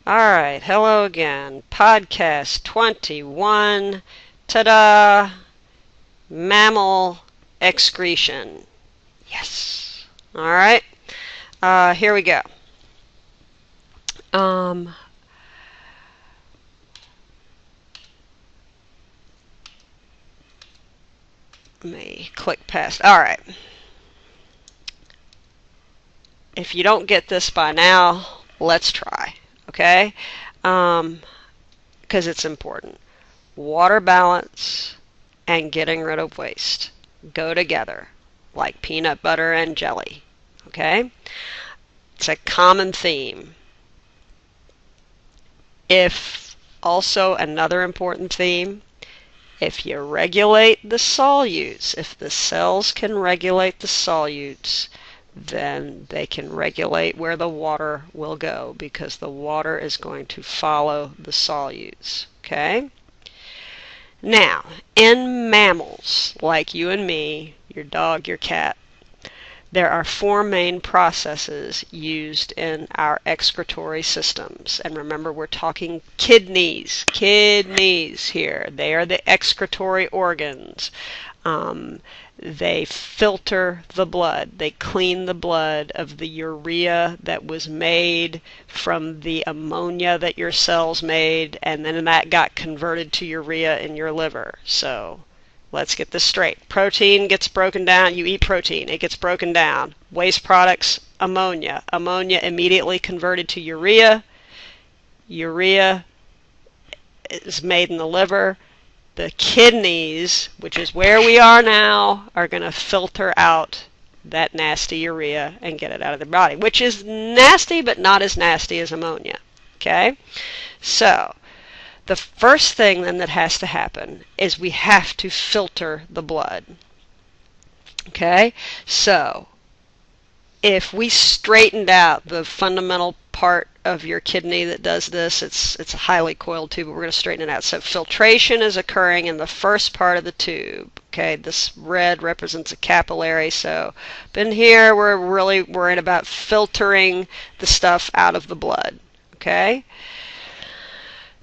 All right, hello again. Podcast 21. Ta-da! Mammal excretion. Yes. All right. Here we go. Um, Let me click past. All right. If you don't get this by now, let's try. Okay? Because it's important. Water balance and getting rid of waste go together like peanut butter and jelly. Okay? It's a common theme. If also another important theme, if you regulate the solutes, if the cells can regulate the solutes, then they can regulate where the water will go because the water is going to follow the solutes. Okay? Now, in mammals like you and me, your dog, your cat, there are four main processes used in our excretory systems. And remember, we're talking kidneys. Kidneys here. They are the excretory organs. They filter the blood. They clean the blood of the urea that was made from the ammonia that your cells made, and then that got converted to urea in your liver. So let's get this straight. Protein gets broken down. You eat protein. It gets broken down. Waste products, ammonia. Ammonia immediately converted to urea. Urea is made in the liver. The kidneys, which is where we are now, are going to filter out that nasty urea and get it out of the body, which is nasty but not as nasty as ammonia. Okay? So, the first thing then that has to happen is we have to filter the blood. Okay? So, if we straightened out the fundamental part of your kidney that does this, it's a highly coiled tube, but we're going to straighten it out. So filtration is occurring in the first part of the tube. Okay, this red represents a capillary. So in here we're really worried about filtering the stuff out of the blood. Okay.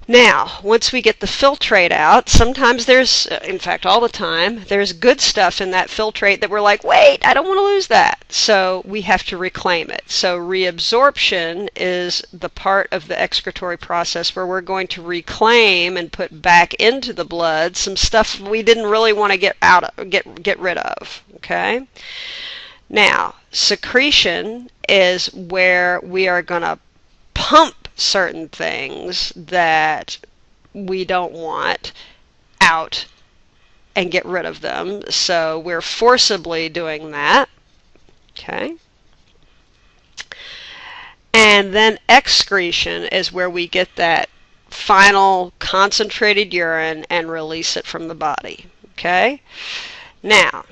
Now, once we get the filtrate out, sometimes there's, in fact all the time, there's good stuff in that filtrate that we're like, wait, I don't want to lose that. So we have to reclaim it. So reabsorption is the part of the excretory process where we're going to reclaim and put back into the blood some stuff we didn't really want to get rid of. Okay? Now, secretion is where we are going to pump certain things that we don't want out and get rid of them. So we're forcibly doing that. Okay. And then excretion is where we get that final concentrated urine and release it from the body. Okay. Now,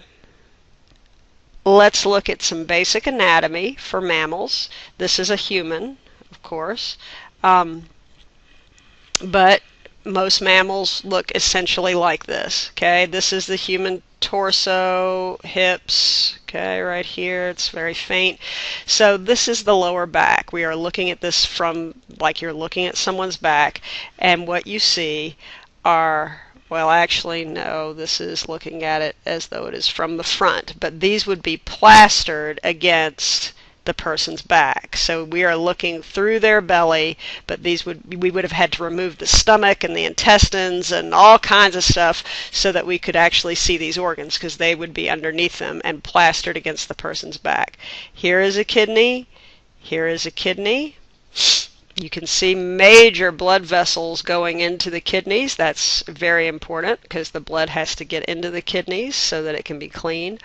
let's look at some basic anatomy for mammals. This is a human, of course, but most mammals look essentially like this. Okay, this is the human torso, hips. Okay, right here, it's very faint. So this is the lower back. We are looking at this from like you're looking at someone's back, and what you see are, well, actually, no, this is looking at it as though it is from the front, but these would be plastered against the person's back. So we are looking through their belly, but we would have had to remove the stomach and the intestines and all kinds of stuff so that we could actually see these organs, because they would be underneath them and plastered against the person's back. Here is a kidney. Here is a kidney. You can see major blood vessels going into the kidneys. That's very important because the blood has to get into the kidneys so that it can be cleaned.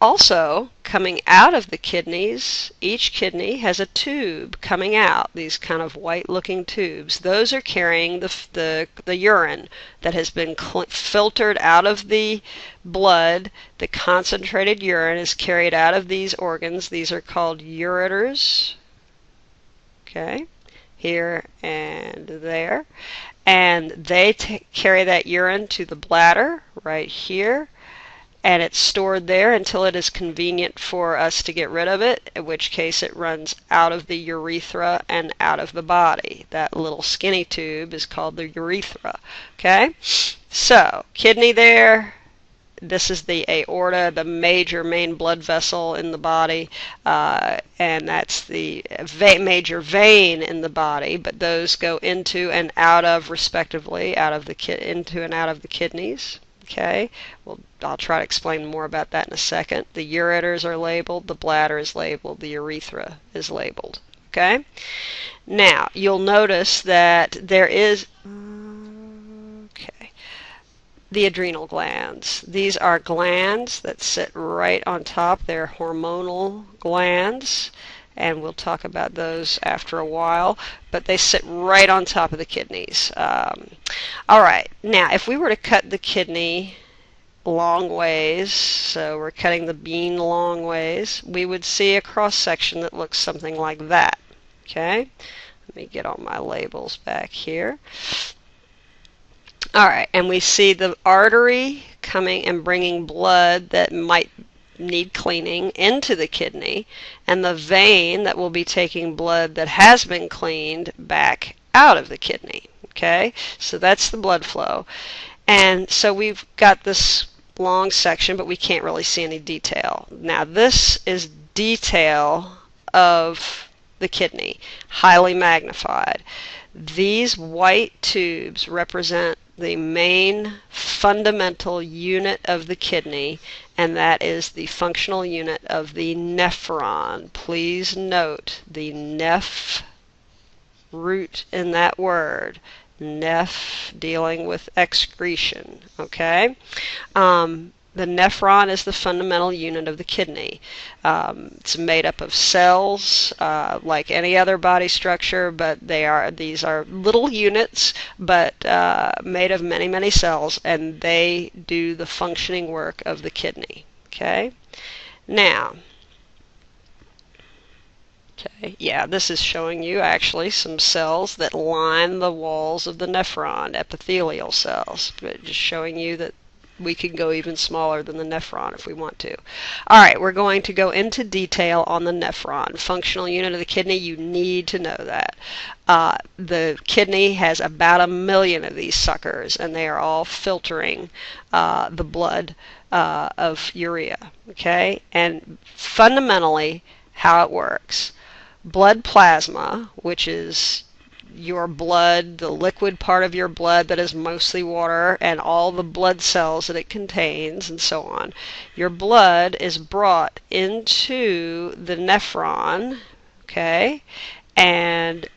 Also, coming out of the kidneys, each kidney has a tube coming out, these kind of white-looking tubes. Those are carrying the urine that has been filtered out of the blood. The concentrated urine is carried out of these organs. These are called ureters. Okay, here and there. And they carry that urine to the bladder, right here. and it's stored there until it is convenient for us to get rid of it, in which case it runs out of the urethra and out of the body. That little skinny tube is called the urethra. Okay? So, kidney there. This is the aorta, the major main blood vessel in the body, and that's the major vein in the body, but those go into and out of, respectively, into and out of the kidneys. Okay, well, I'll try to explain more about that in a second. The ureters are labeled, the bladder is labeled, the urethra is labeled. Okay, now you'll notice that there is the adrenal glands. These are glands that sit right on top. They're hormonal glands, and we'll talk about those after a while, but they sit right on top of the kidneys. All right, now if we were to cut the kidney long ways, so we're cutting the bean long ways, we would see a cross section that looks something like that. Okay, let me get all my labels back here. All right, and we see the artery coming and bringing blood that might need cleaning into the kidney, and the vein that will be taking blood that has been cleaned back out of the kidney. Okay, so that's the blood flow. And so we've got this long section, but we can't really see any detail. Now this is detail of the kidney, highly magnified. These white tubes represent the main fundamental unit of the kidney, and that is the functional unit of the nephron. Please note the neph root in that word. Neph, dealing with excretion. Okay? The nephron is the fundamental unit of the kidney. It's made up of cells, like any other body structure, but these are little units, but made of many, many cells, and they do the functioning work of the kidney. Okay? Now, yeah, this is showing you actually some cells that line the walls of the nephron, epithelial cells, but just showing you that we can go even smaller than the nephron if we want to. All right, we're going to go into detail on the nephron. Functional unit of the kidney, you need to know that. The kidney has about 1 million of these suckers, and they are all filtering the blood of urea. Okay, and fundamentally how it works. Blood plasma, which is your blood, the liquid part of your blood that is mostly water, and all the blood cells that it contains, and so on. Your blood is brought into the nephron, okay, and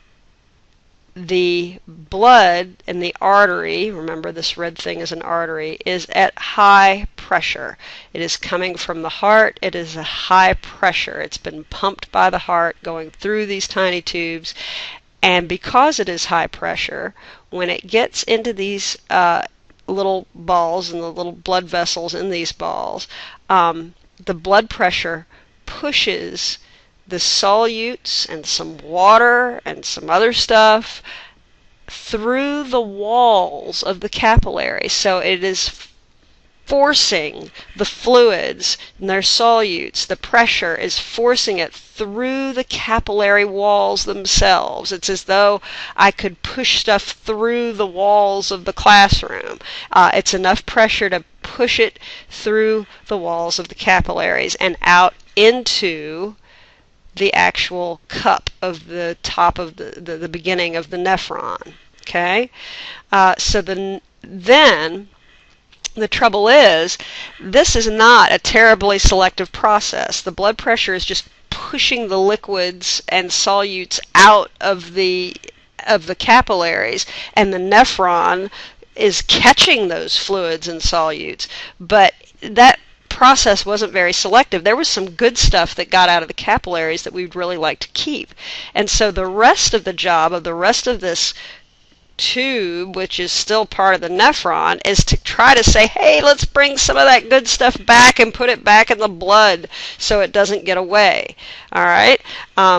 the blood in the artery, remember this red thing is an artery, is at high pressure. It is coming from the heart. It is a high pressure. It's been pumped by the heart going through these tiny tubes. And because it is high pressure, when it gets into these little balls and the little blood vessels in these balls, the blood pressure pushes the solutes and some water and some other stuff through the walls of the capillary. So it is forcing the fluids and their solutes. The pressure is forcing it through the capillary walls themselves. It's as though I could push stuff through the walls of the classroom. It's enough pressure to push it through the walls of the capillaries and out into the actual cup of the top of the beginning of the nephron. Okay? Then the trouble is, this is not a terribly selective process. The blood pressure is just pushing the liquids and solutes out of the capillaries, and the nephron is catching those fluids and solutes. But that process wasn't very selective. There was some good stuff that got out of the capillaries that we'd really like to keep. And so the rest of the job of the rest of this tube, which is still part of the nephron, is to try to say, hey, let's bring some of that good stuff back and put it back in the blood so it doesn't get away. All right?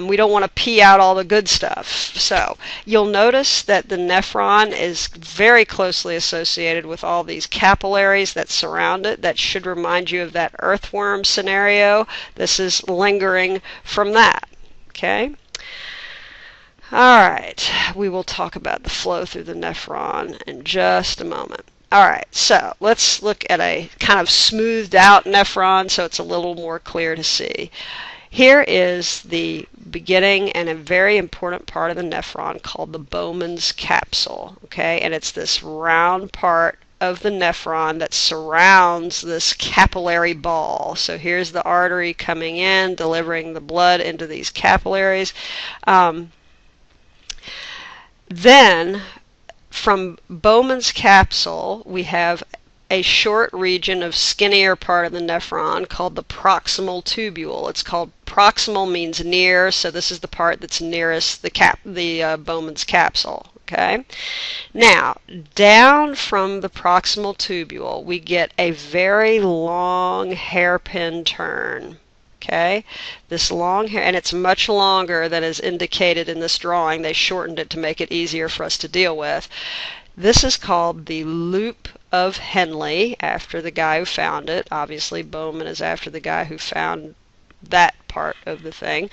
We don't want to pee out all the good stuff. So you'll notice that the nephron is very closely associated with all these capillaries that surround it. That should remind you of that earthworm scenario. This is lingering from that. Okay? All right, we will talk about the flow through the nephron in just a moment. All right, so let's look at a kind of smoothed out nephron so it's a little more clear to see. Here is the beginning and a very important part of the nephron called the Bowman's capsule, okay? And it's this round part of the nephron that surrounds this capillary ball. So here's the artery coming in, delivering the blood into these capillaries. Then, from Bowman's capsule, we have a short region of skinnier part of the nephron called the proximal tubule. It's called proximal means near, so this is the part that's nearest the Bowman's capsule. Okay. Now, down from the proximal tubule, we get a very long hairpin turn. Okay, this long hair, and it's much longer than is indicated in this drawing. They shortened it to make it easier for us to deal with. This is called the loop of Henle, after the guy who found it. Obviously, Bowman is after the guy who found that part of the thing.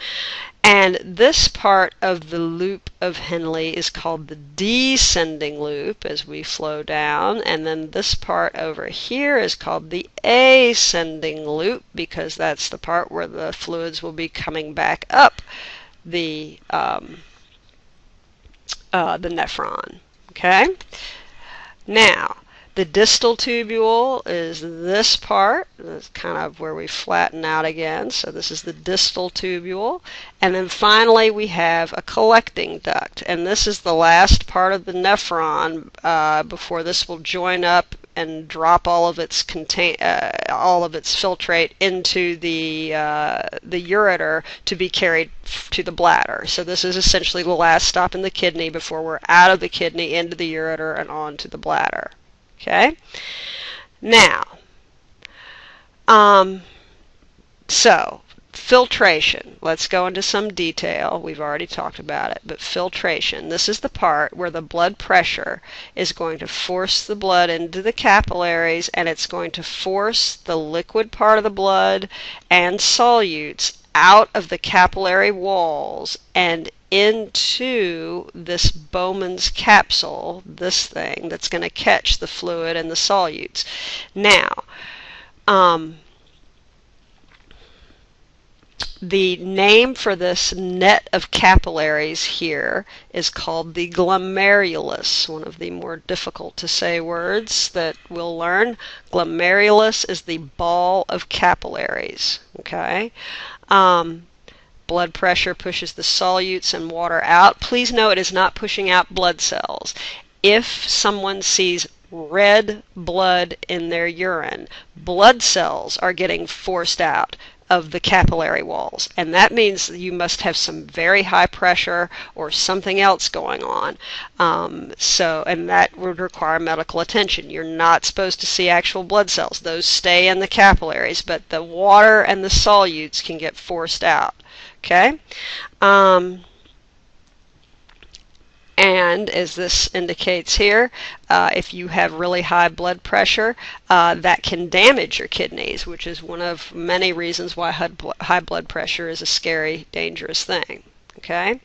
And this part of the loop of Henle is called the descending loop as we flow down, and then this part over here is called the ascending loop because that's the part where the fluids will be coming back up the nephron. Okay? Now, the distal tubule is this part. That's kind of where we flatten out again. So this is the distal tubule. And then finally we have a collecting duct. And this is the last part of the nephron before this will join up and drop all of its filtrate into the ureter to be carried to the bladder. So this is essentially the last stop in the kidney before we're out of the kidney into the ureter and on to the bladder. Okay, now, so filtration. Let's go into some detail. We've already talked about it, but filtration. This is the part where the blood pressure is going to force the blood into the capillaries, and it's going to force the liquid part of the blood and solutes out of the capillary walls and into this Bowman's capsule, this thing that's going to catch the fluid and the solutes. Now, the name for this net of capillaries here is called the glomerulus, one of the more difficult to say words that we'll learn. Glomerulus is the ball of capillaries. Okay. Blood pressure pushes the solutes and water out. Please know it is not pushing out blood cells. If someone sees red blood in their urine, blood cells are getting forced out of the capillary walls, and that means you must have some very high pressure or something else going on. And that would require medical attention. You're not supposed to see actual blood cells. Those stay in the capillaries, but the water and the solutes can get forced out. Okay? And as this indicates here, if you have really high blood pressure, that can damage your kidneys, which is one of many reasons why high blood pressure is a scary, dangerous thing. Okay,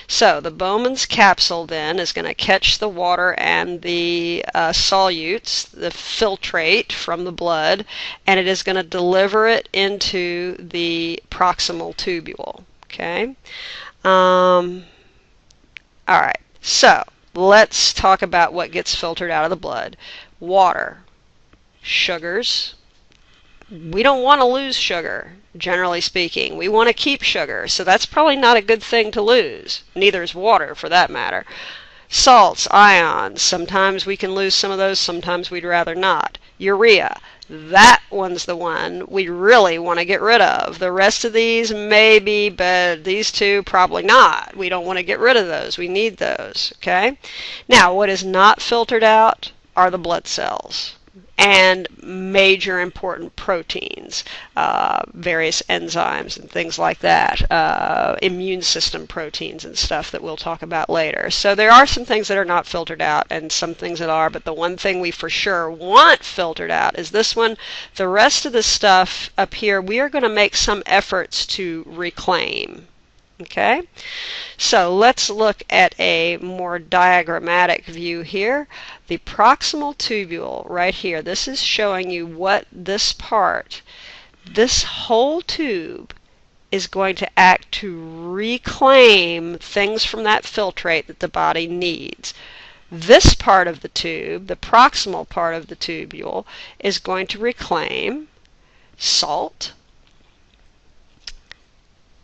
so the Bowman's capsule then is going to catch the water and the solutes, the filtrate from the blood, and it is going to deliver it into the proximal tubule. Okay, all right. So let's talk about what gets filtered out of the blood. Water, sugars. We don't want to lose sugar, generally speaking. We want to keep sugar, so that's probably not a good thing to lose. Neither is water, for that matter. Salts, ions. Sometimes we can lose some of those, sometimes we'd rather not. Urea. That one's the one we really want to get rid of. The rest of these, maybe, but these two, probably not. We don't want to get rid of those. We need those. Okay? Now, what is not filtered out are the blood cells. and major important proteins, various enzymes and things like that, immune system proteins and stuff that we'll talk about later. So there are some things that are not filtered out and some things that are, but the one thing we for sure want filtered out is this one. The rest of the stuff up here, we are going to make some efforts to reclaim. Okay, so let's look at a more diagrammatic view here. The proximal tubule right here, this is showing you what this part, this whole tube is going to act to reclaim things from that filtrate that the body needs. This part of the tube, the proximal part of the tubule, is going to reclaim salt,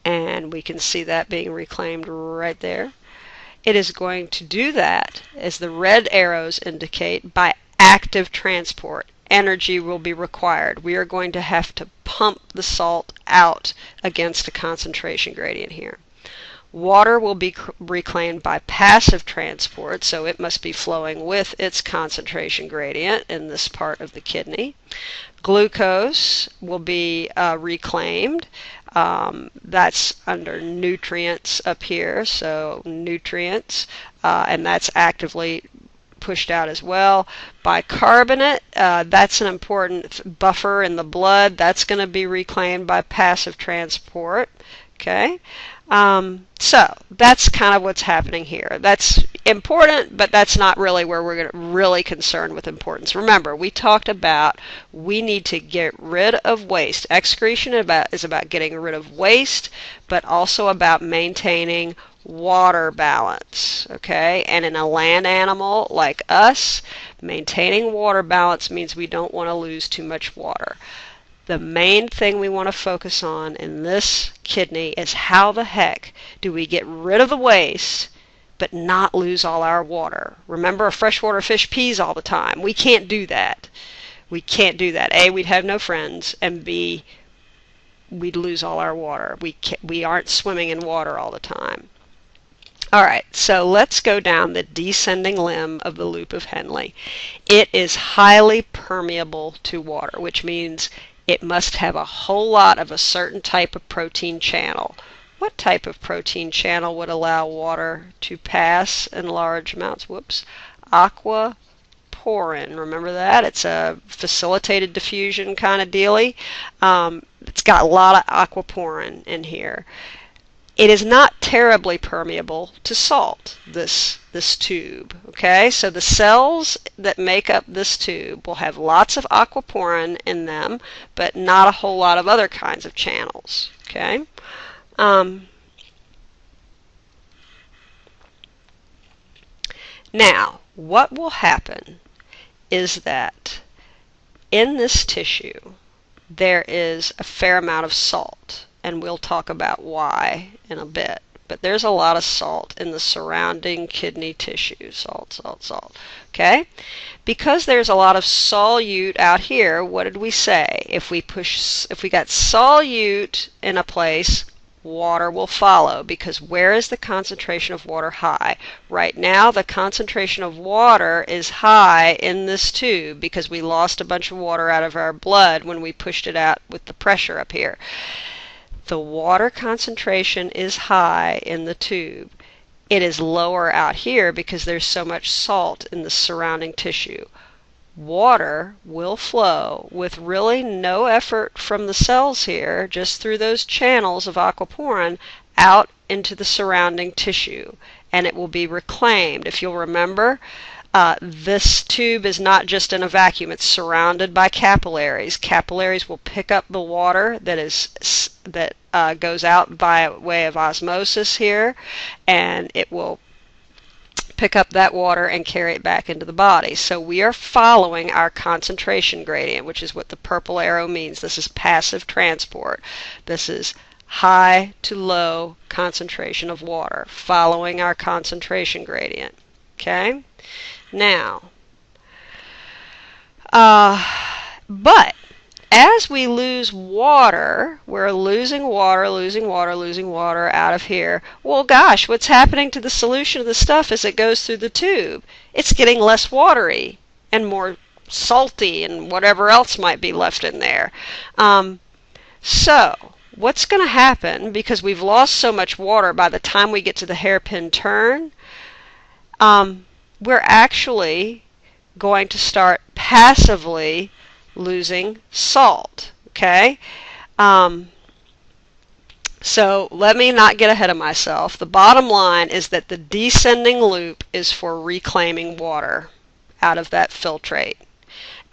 and we can see that being reclaimed right there. It is going to do that, as the red arrows indicate, by active transport. Energy will be required. We are going to have to pump the salt out against a concentration gradient here. Water will be reclaimed by passive transport, so it must be flowing with its concentration gradient in this part of the kidney. Glucose will be reclaimed. That's under nutrients up here, so nutrients, and that's actively pushed out as well. Bicarbonate, that's an important buffer in the blood. That's going to be reclaimed by passive transport. Okay, so that's kind of what's happening here. That's important, but that's not really where we're really concerned with importance. Remember, we talked about we need to get rid of waste. Excretion is about getting rid of waste, but also about maintaining water balance. Okay, and in a land animal like us, maintaining water balance means we don't want to lose too much water. The main thing we want to focus on in this kidney is how the heck do we get rid of the waste but not lose all our water. Remember, a freshwater fish pees all the time. We can't do that. We can't do that. A, we'd have no friends, and B, we'd lose all our water. We aren't swimming in water all the time. All right, so let's go down the descending limb of the loop of Henle. It is highly permeable to water, which means it must have a whole lot of a certain type of protein channel. What type of protein channel would allow water to pass in large amounts? Whoops. Aquaporin. Remember that? It's a facilitated diffusion kind of dealy. It's got a lot of aquaporin in here. It is not terribly permeable to salt, this tube. Okay, so the cells that make up this tube will have lots of aquaporin in them, but not a whole lot of other kinds of channels. Okay. Now, what will happen is that in this tissue there is a fair amount of salt, and we'll talk about why in a bit. But there's a lot of salt in the surrounding kidney tissue. Salt, salt, salt. Okay? Because there's a lot of solute out here, what did we say? If we got solute in a place, water will follow, because where is the concentration of water high? Right now the concentration of water is high in this tube because we lost a bunch of water out of our blood when we pushed it out with the pressure up here. The water concentration is high in the tube. It is lower out here because there's so much salt in the surrounding tissue. Water will flow with really no effort from the cells here, just through those channels of aquaporin, out into the surrounding tissue, and it will be reclaimed. If you'll remember, this tube is not just in a vacuum. It's surrounded by capillaries. Capillaries will pick up the water that goes out by way of osmosis here, and it will pick up that water and carry it back into the body. So we are following our concentration gradient, which is what the purple arrow means. This is passive transport. This is high to low concentration of water, following our concentration gradient. Okay? Now, but as we lose water, we're losing water out of here. Well, gosh, what's happening to the solution of the stuff as it goes through the tube? It's getting less watery and more salty and whatever else might be left in there. So what's going to happen, because we've lost so much water by the time we get to the hairpin turn, we're actually going to start passively losing salt. Okay? So let me not get ahead of myself. The bottom line is that the descending loop is for reclaiming water out of that filtrate.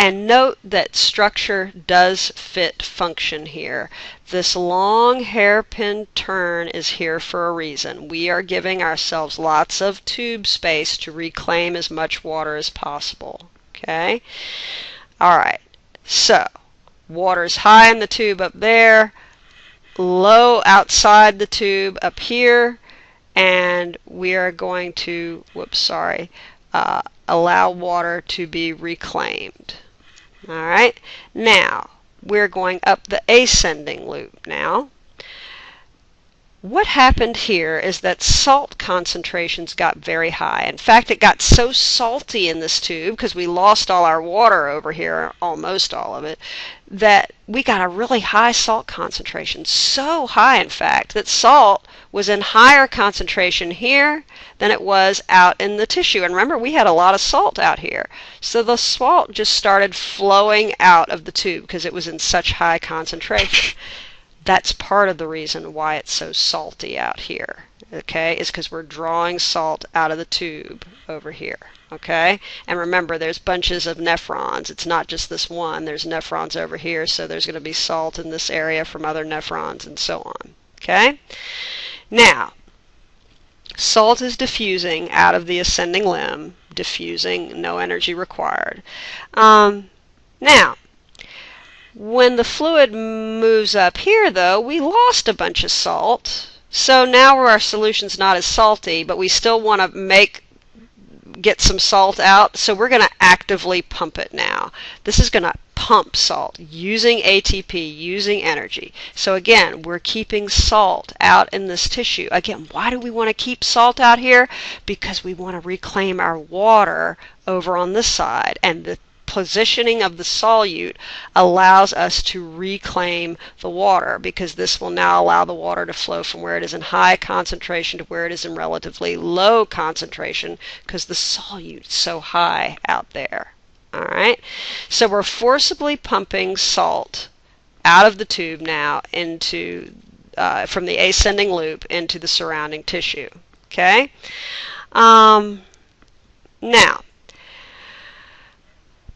And note that structure does fit function here. This long hairpin turn is here for a reason. We are giving ourselves lots of tube space to reclaim as much water as possible. Okay? Alright, so water's high in the tube up there, low outside the tube up here, and we are going to, allow water to be reclaimed. Alright, now we're going up the ascending loop now. What happened here is that salt concentrations got very high. In fact, it got so salty in this tube, because we lost all our water over here, almost all of it, that we got a really high salt concentration. So high, in fact, that salt was in higher concentration here than it was out in the tissue. And remember, we had a lot of salt out here. So the salt just started flowing out of the tube because it was in such high concentration. That's part of the reason why it's so salty out here. Okay, is because we're drawing salt out of the tube over here. Okay, and remember, there's bunches of nephrons. It's not just this one. There's nephrons over here, so there's going to be salt in this area from other nephrons and so on. Okay, now salt is diffusing out of the ascending limb. Diffusing, no energy required. Now, when the fluid moves up here, though, we lost a bunch of salt. So now our solution's not as salty, but we still want to get some salt out, so we're going to actively pump it now. This is going to pump salt using ATP, using energy. So again, we're keeping salt out in this tissue. Again, why do we want to keep salt out here? Because we want to reclaim our water over on this side, and the positioning of the solute allows us to reclaim the water, because this will now allow the water to flow from where it is in high concentration to where it is in relatively low concentration, because the solute is so high out there. Alright, so we're forcibly pumping salt out of the tube now into from the ascending loop into the surrounding tissue. Okay, now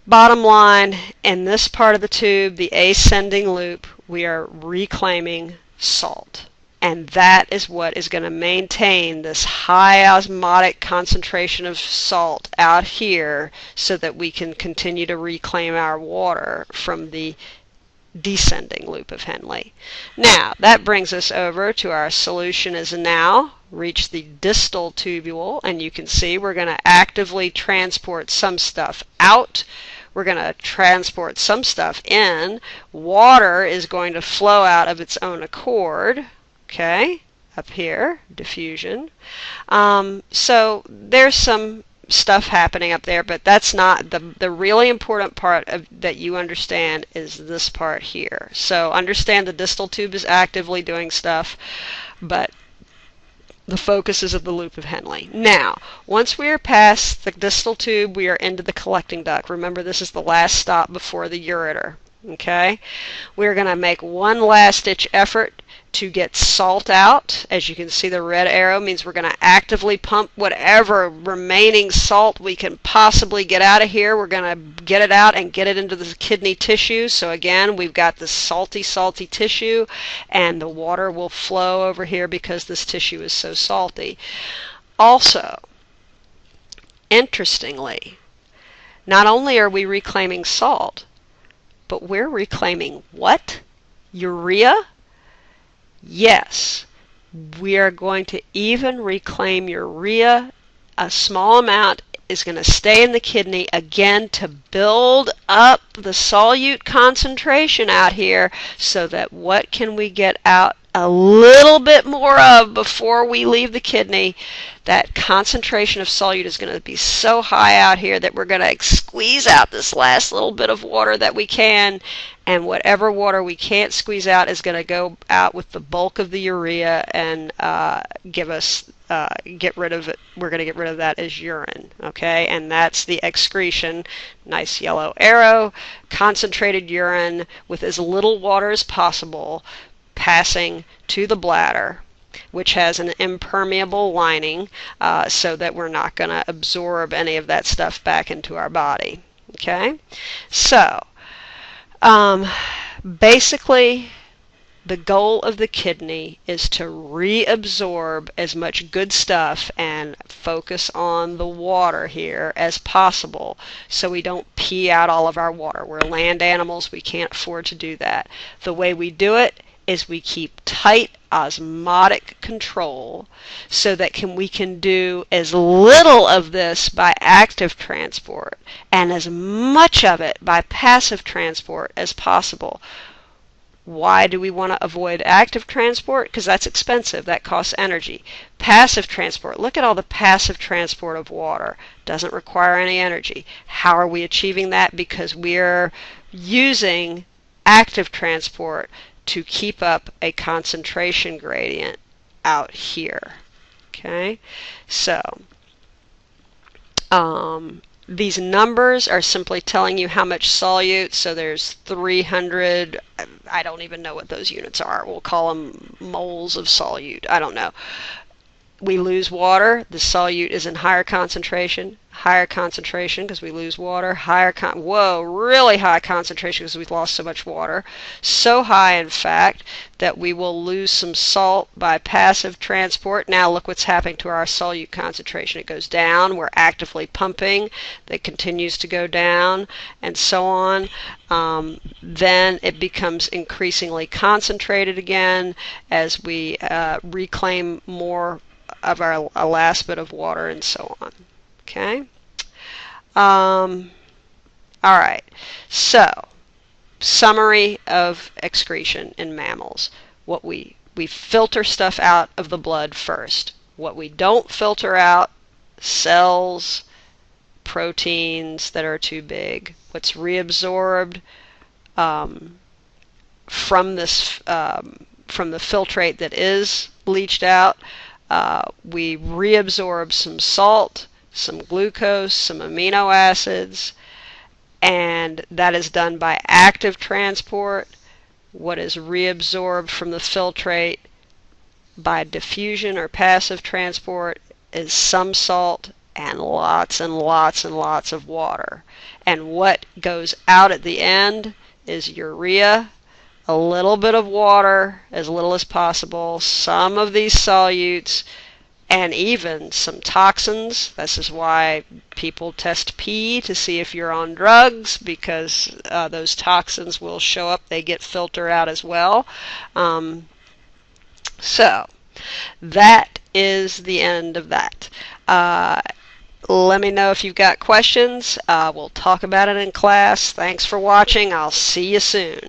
bottom line, in this part of the tube, the ascending loop, we are reclaiming salt. And that is what is going to maintain this high osmotic concentration of salt out here so that we can continue to reclaim our water from the descending loop of Henle. Now, that brings us over to our solution is now reached the distal tubule, and you can see we're going to actively transport some stuff out. We're going to transport some stuff in. Water is going to flow out of its own accord. Okay, up here, diffusion. So there's some stuff happening up there, but that's not the really important part that you understand is this part here. So understand the distal tube is actively doing stuff, but the focus is of the loop of Henle. Now, once we are past the distal tube, we are into the collecting duct. Remember, this is the last stop before the ureter. Okay, we're going to make one last ditch effort to get salt out. As you can see, the red arrow means we're going to actively pump whatever remaining salt we can possibly get out of here. We're going to get it out and get it into the kidney tissue. So again, we've got this salty tissue, and the water will flow over here because this tissue is so salty. Also, interestingly, not only are we reclaiming salt, but we're reclaiming what? Urea? Yes, we are going to even reclaim urea. A small amount is going to stay in the kidney, again, to build up the solute concentration out here so that what can we get out a little bit more of before we leave the kidney, that concentration of solute is going to be so high out here that we're going to squeeze out this last little bit of water that we can, and whatever water we can't squeeze out is going to go out with the bulk of the urea and give us get rid of it. We're going to get rid of that as urine, okay? And that's the excretion, nice yellow arrow, concentrated urine with as little water as possible passing to the bladder, which has an impermeable lining so that we're not going to absorb any of that stuff back into our body. Okay? So, basically, the goal of the kidney is to reabsorb as much good stuff and focus on the water here as possible so we don't pee out all of our water. We're land animals. We can't afford to do that. The way we do it is we keep tight osmotic control so that we can do as little of this by active transport and as much of it by passive transport as possible. Why do we want to avoid active transport? Because that's expensive. That costs energy. Passive transport. Look at all the passive transport of water. Doesn't require any energy. How are we achieving that? Because we're using active transport to keep up a concentration gradient out here. Okay, so these numbers are simply telling you how much solute. So there's 300, I don't even know what those units are. We'll call them moles of solute. I don't know. We lose water, the solute is in higher concentration because we lose water, really high concentration because we've lost so much water. So high, in fact, that we will lose some salt by passive transport. Now look what's happening to our solute concentration. It goes down, we're actively pumping, that continues to go down, and so on. Then it becomes increasingly concentrated again as we reclaim more of our last bit of water and so on. Okay? All right. So, summary of excretion in mammals. What we filter stuff out of the blood first. What we don't filter out, cells, proteins that are too big. What's reabsorbed from this from the filtrate that is leached out. We reabsorb some salt, some glucose, some amino acids, and that is done by active transport. What is reabsorbed from the filtrate by diffusion or passive transport is some salt and lots and lots and lots of water. And what goes out at the end is urea, a little bit of water, as little as possible, some of these solutes, and even some toxins. This is why people test pee to see if you're on drugs, because those toxins will show up. They get filtered out as well. So that is the end of that. Let me know if you've got questions. We'll talk about it in class. Thanks for watching. I'll see you soon.